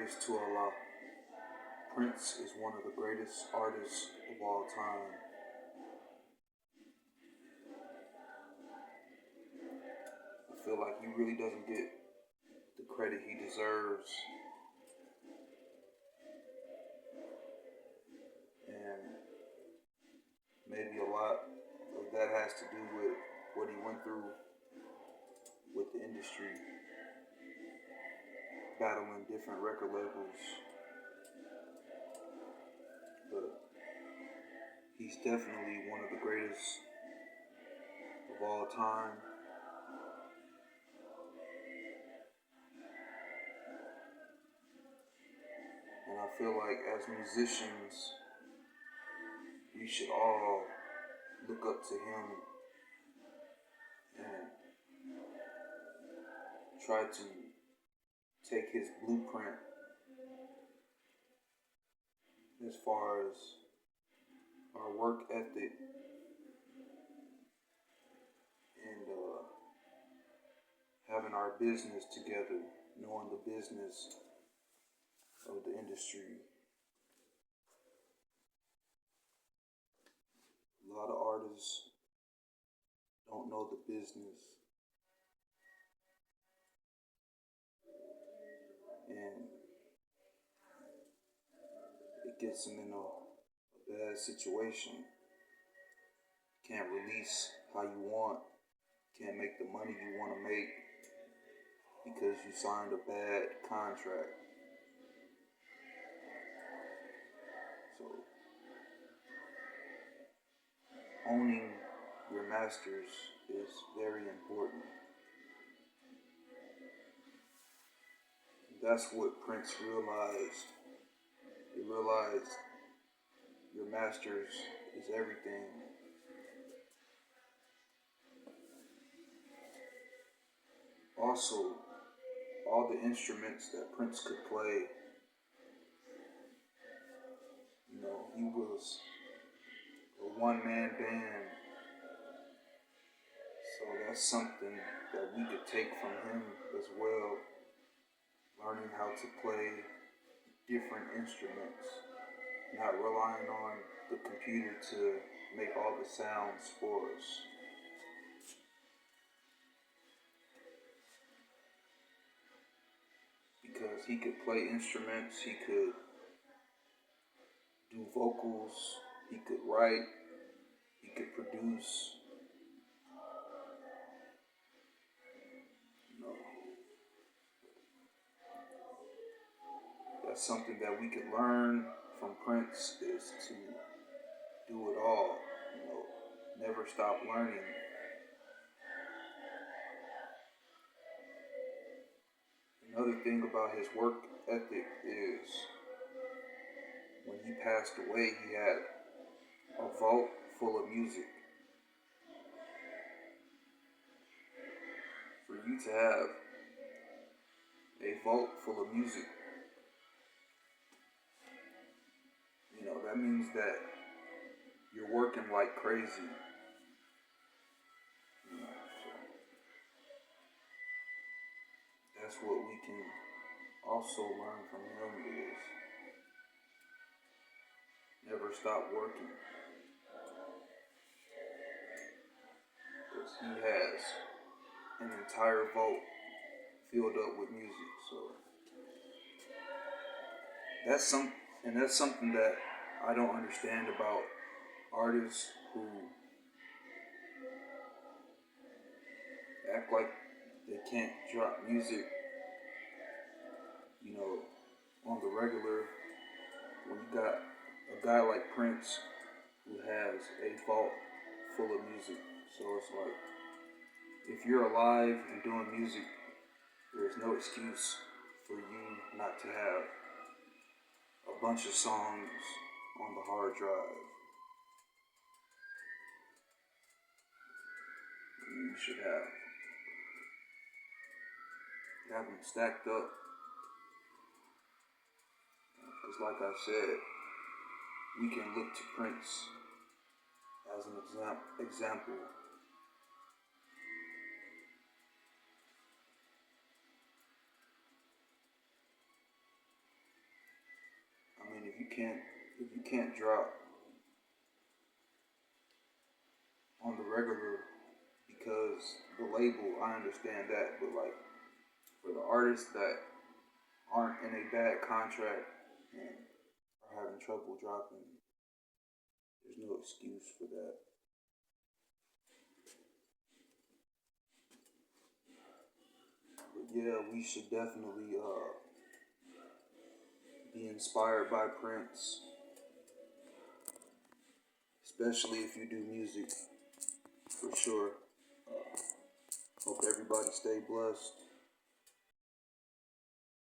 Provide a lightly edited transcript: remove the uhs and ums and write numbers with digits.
praise to Allah. Prince is one of the greatest artists of all time. I feel like he really doesn't get the credit he deserves. And maybe a lot of that has to do with what he went through with the industry, battling different record labels. But he's definitely one of the greatest of all time. And I feel like as musicians, we should all look up to him and try to take his blueprint as far as our work ethic and having our business together, knowing the business of the industry. A lot of artists don't know the business, and it gets them in a bad situation. Can't release how you want, can't make the money you want to make because you signed a bad contract. So owning your masters is very important. That's what Prince realized. He realized your masters is everything. Also, all the instruments that Prince could play, he was a one-man band. So that's something that we could take from him as well. Learning how to play different instruments, not relying on the computer to make all the sounds for us. Because he could play instruments, he could do vocals, he could write, he could produce. That's something that we could learn from Prince, is to do it all, never stop learning. Another thing about his work ethic is when he passed away, he had a vault full of music. For you to have a vault full of music, that means that you're working like crazy. So that's what we can also learn from him, is never stop working. Because he has an entire vault filled up with music. So that's something that I don't understand about artists who act like they can't drop music, on the regular, when you got a guy like Prince who has a vault full of music. So it's like, if you're alive and doing music, there's no excuse for you not to have a bunch of songs on the hard drive. You should have them stacked up. Because like I said, we can look to Prince as an example. if you can't drop on the regular because the label, I understand that, but like for the artists that aren't in a bad contract and are having trouble dropping, there's no excuse for that. But yeah, we should definitely be inspired by Prince, especially if you do music, for sure. Hope everybody stay blessed.